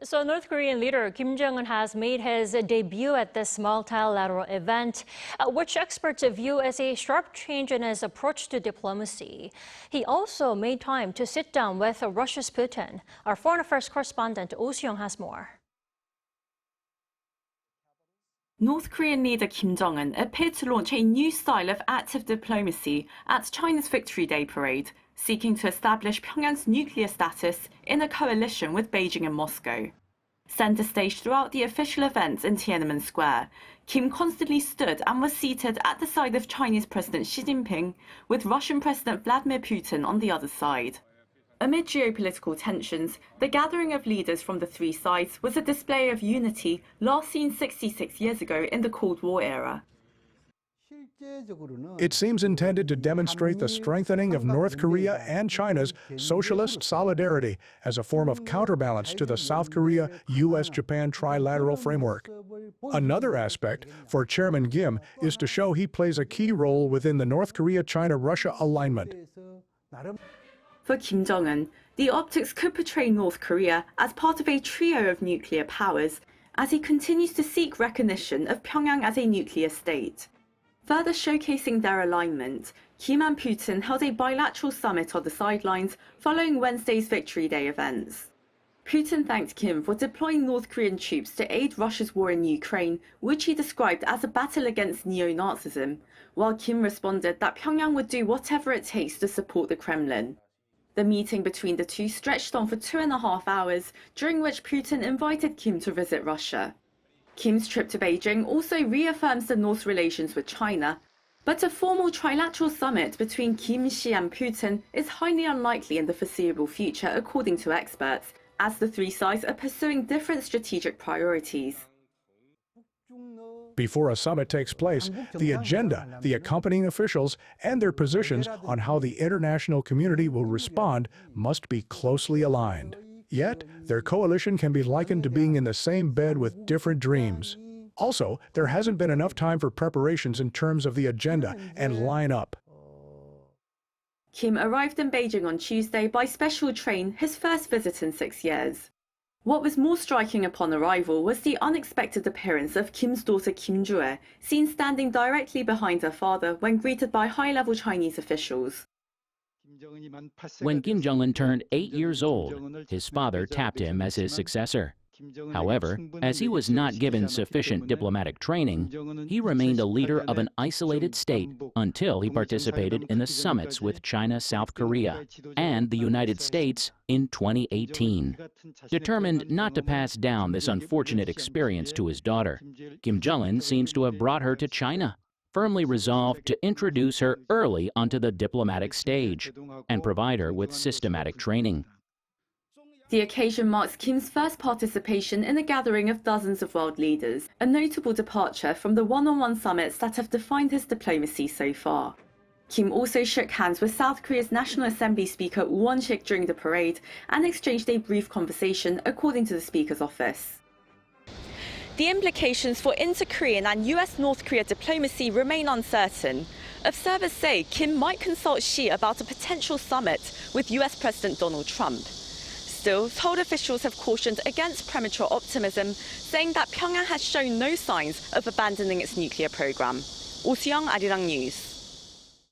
So North Korean leader Kim Jong-un has made his debut at this multilateral event, which experts view as a sharp change in his approach to diplomacy. He also made time to sit down with Russia's Putin. Our foreign affairs correspondent Oh Soo-young has more. North Korean leader Kim Jong-un appeared to launch a new style of active diplomacy at China's Victory Day parade, seeking to establish Pyongyang's nuclear status in a coalition with Beijing and Moscow. Center stage throughout the official events in Tiananmen Square, Kim constantly stood and was seated at the side of Chinese President Xi Jinping, with Russian President Vladimir Putin on the other side. Amid geopolitical tensions, the gathering of leaders from the three sides was a display of unity last seen 66 years ago in the Cold War era. It seems intended to demonstrate the strengthening of North Korea and China's socialist solidarity as a form of counterbalance to the South Korea-US-Japan trilateral framework. Another aspect for Chairman Kim is to show he plays a key role within the North Korea-China-Russia alignment. For Kim Jong-un, the optics could portray North Korea as part of a trio of nuclear powers as he continues to seek recognition of Pyongyang as a nuclear state. Further showcasing their alignment, Kim and Putin held a bilateral summit on the sidelines following Wednesday's Victory Day events. Putin thanked Kim for deploying North Korean troops to aid Russia's war in Ukraine, which he described as a battle against neo-Nazism, while Kim responded that Pyongyang would do whatever it takes to support the Kremlin. The meeting between the two stretched on for 2.5 hours, during which Putin invited Kim to visit Russia. Kim's trip to Beijing also reaffirms the North's relations with China, but a formal trilateral summit between Kim, Xi and Putin is highly unlikely in the foreseeable future, according to experts, as the three sides are pursuing different strategic priorities. Before a summit takes place, the agenda, the accompanying officials, and their positions on how the international community will respond must be closely aligned. Yet, their coalition can be likened to being in the same bed with different dreams. Also, there hasn't been enough time for preparations in terms of the agenda and lineup. Kim arrived in Beijing on Tuesday by special train, his first visit in 6 years. What was more striking upon arrival was the unexpected appearance of Kim's daughter Kim Joo, seen standing directly behind her father when greeted by high-level Chinese officials. When Kim Jong-un turned 8 years old, his father tapped him as his successor. However, as he was not given sufficient diplomatic training, he remained a leader of an isolated state until he participated in the summits with China, South Korea, and the United States in 2018. Determined not to pass down this unfortunate experience to his daughter, Kim Jong-un seems to have brought her to China, firmly resolved to introduce her early onto the diplomatic stage and provide her with systematic training. The occasion marks Kim's first participation in a gathering of dozens of world leaders, a notable departure from the one-on-one summits that have defined his diplomacy so far. Kim also shook hands with South Korea's National Assembly Speaker Won-sik during the parade and exchanged a brief conversation, according to the Speaker's office. The implications for inter-Korean and US-North Korea diplomacy remain uncertain. Observers say Kim might consult Xi about a potential summit with US President Donald Trump. Still, Seoul officials have cautioned against premature optimism, saying that Pyongyang has shown no signs of abandoning its nuclear program. Oh Soo-young, Arirang News.